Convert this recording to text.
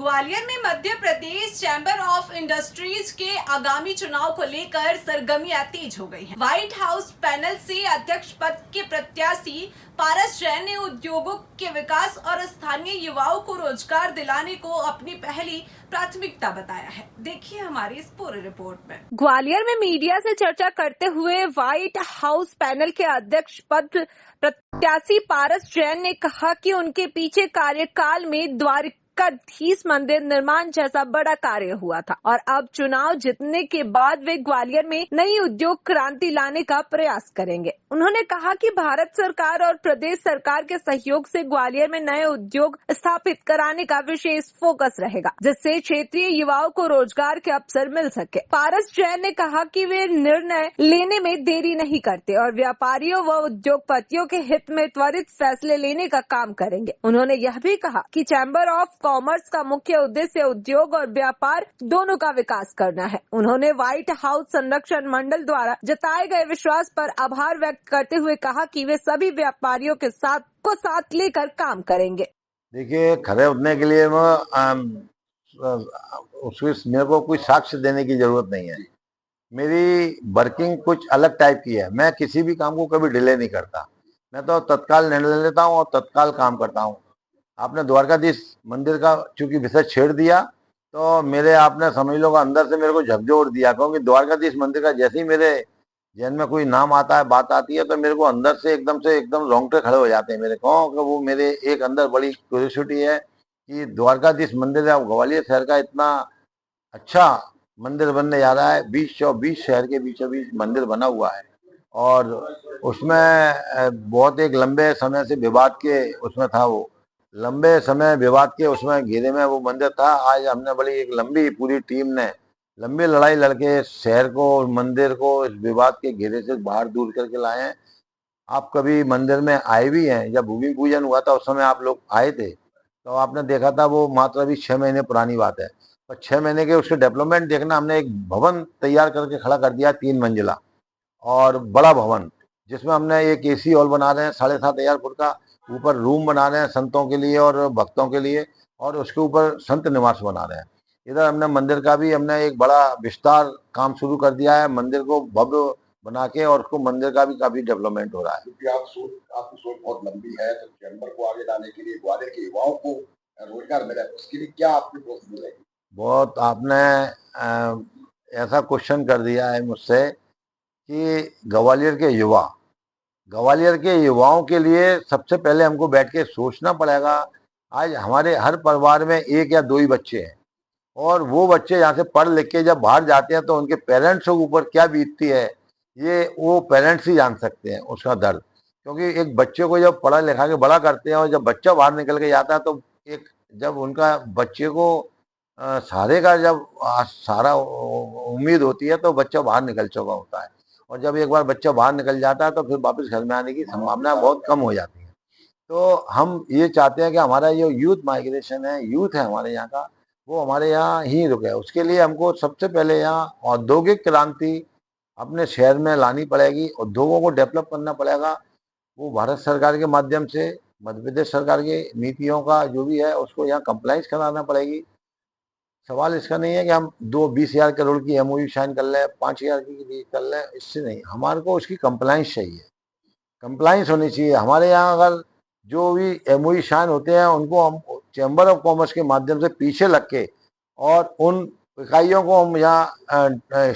ग्वालियर में Madhya Pradesh chamber of industries के आगामी चुनाव को लेकर सरगर्मियां तेज हो गई हैं। व्हाइट हाउस पैनल से अध्यक्ष पद के प्रत्याशी पारस जैन ने उद्योगों के विकास और स्थानीय युवाओं को रोजगार दिलाने को अपनी पहली प्राथमिकता बताया है। देखिए हमारी इस पूरी रिपोर्ट में। ग्वालियर में मीडिया से चर्चा करते हुए व्हाइट हाउस पैनल के अध्यक्ष पद प्रत्याशी पारस जैन ने कहा कि उनके पीछे कार्यकाल में द्वारकाधीश मंदिर निर्माण जैसा बड़ा कार्य हुआ था और अब चुनाव जीतने के बाद वे ग्वालियर में नई उद्योग क्रांति लाने का प्रयास करेंगे। उन्होंने कहा कि भारत सरकार और प्रदेश सरकार के सहयोग से ग्वालियर में नए उद्योग स्थापित कराने का विशेष फोकस रहेगा, जिससे क्षेत्रीय युवाओं को रोजगार के अवसर मिल सके। पारस जैन ने कहा कि वे निर्णय लेने में देरी नहीं करते और व्यापारियों व उद्योगपतियों के हित में त्वरित फैसले लेने का काम करेंगे। उन्होंने यह भी कहा कि चैम्बर ऑफ कॉमर्स का मुख्य उद्देश्य उद्योग और व्यापार दोनों का विकास करना है। उन्होंने व्हाइट हाउस संरक्षण मंडल द्वारा जताए गए विश्वास पर आभार व्यक्त करते हुए कहा कि वे सभी व्यापारियों के साथ लेकर काम करेंगे। देखिए, खड़े उठने के लिए उसमें मेरे को कोई साक्ष्य देने की जरूरत नहीं है। मेरी वर्किंग कुछ अलग टाइप की है। मैं किसी भी काम को कभी डिले नहीं करता। मैं तो तत्काल निर्णय लेता हूँ और तत्काल काम करता हूँ। आपने द्वारकाधीश मंदिर का चूंकि विषय छेड़ दिया तो मेरे आपने समझ लो अंदर से मेरे को झकझोर दिया, क्योंकि द्वारकाधीश मंदिर का जैसे ही मेरे जहन में कोई नाम आता है, बात आती है, तो मेरे को अंदर से एकदम रोंगटे खड़े हो जाते हैं मेरे को, कि वो मेरे एक अंदर बड़ी क्यूरियोसिटी है कि द्वारकाधीश मंदिर है ग्वालियर शहर का इतना अच्छा मंदिर बनने जा रहा है। 20 शहर के बीचों बीच मंदिर बना हुआ है और उसमें बहुत एक लंबे समय से विवाद के उसमें था, वो लंबे समय विवाद के उसमें घेरे में वो मंदिर था। आज हमने बड़ी एक लंबी पूरी टीम ने लंबी लड़ाई लड़के शहर को, मंदिर को इस विवाद के घेरे से बाहर दूर करके लाए हैं। आप कभी मंदिर में आए भी हैं? जब भूमि पूजन हुआ था उस समय आप लोग आए थे तो आपने देखा था, वो मात्र अभी 6 महीने पुरानी बात है, और 6 महीने के उसके डेवलपमेंट देखना। हमने एक भवन तैयार करके खड़ा कर दिया, 3 मंजिला और बड़ा भवन, जिसमें हमने एक एसी हॉल बना रहे हैं 7.5 फुट का, ऊपर रूम बना रहे हैं संतों के लिए और भक्तों के लिए, और उसके ऊपर संत निवास बना रहे हैं। इधर हमने मंदिर का भी हमने एक बड़ा विस्तार काम शुरू कर दिया है, मंदिर को भव्य बना के, और उसको मंदिर का भी काफी डेवलपमेंट हो रहा है। क्योंकि आपकी सोच बहुत लंबी है, तो चैम्बर को आगे लाने के लिए ग्वालियर के युवाओं को रोजगार मिले, उसके लिए क्या आपकी प्रोसेस रहेगी? बहुत आपने ऐसा क्वेश्चन कर दिया है मुझसे कि ग्वालियर के युवाओं के लिए सबसे पहले हमको बैठ के सोचना पड़ेगा। आज हमारे हर परिवार में 1 या 2 ही बच्चे हैं, और वो बच्चे यहाँ से पढ़ लिख के जब बाहर जाते हैं तो उनके पेरेंट्स के ऊपर क्या बीतती है, ये वो पेरेंट्स ही जान सकते हैं उसका दर्द। क्योंकि एक बच्चे को जब पढ़ा लिखा के बड़ा करते हैं और जब बच्चा बाहर निकल के जाता है तो एक जब उनका बच्चे को सहारे का जब सारा उम्मीद होती है तो बच्चा बाहर निकल चुका होता है, और जब एक बार बच्चा बाहर निकल जाता है तो फिर वापस घर में आने की संभावना बहुत कम हो जाती है। तो हम ये चाहते हैं कि हमारा जो यूथ माइग्रेशन है, यूथ है हमारे यहाँ का, वो हमारे यहाँ ही रुके। उसके लिए हमको सबसे पहले यहाँ औद्योगिक क्रांति अपने शहर में लानी पड़ेगी, उद्योगों को डेवलप करना पड़ेगा। वो भारत सरकार के माध्यम से, मध्य प्रदेश सरकार की नीतियों का जो भी है उसको यहाँ कंप्लाइंस कराना पड़ेगी। सवाल इसका नहीं है कि हम 20,000 करोड़ की एमओयू साइन कर लें, 5,000 की भी कर लें, इससे नहीं। हमारे को उसकी कंप्लाइंस चाहिए, कंप्लाइंस होनी चाहिए। हमारे यहाँ अगर जो भी एमओयू साइन होते हैं उनको हम चैम्बर ऑफ कॉमर्स के माध्यम से पीछे लग के और उन इकाइयों को हम यहाँ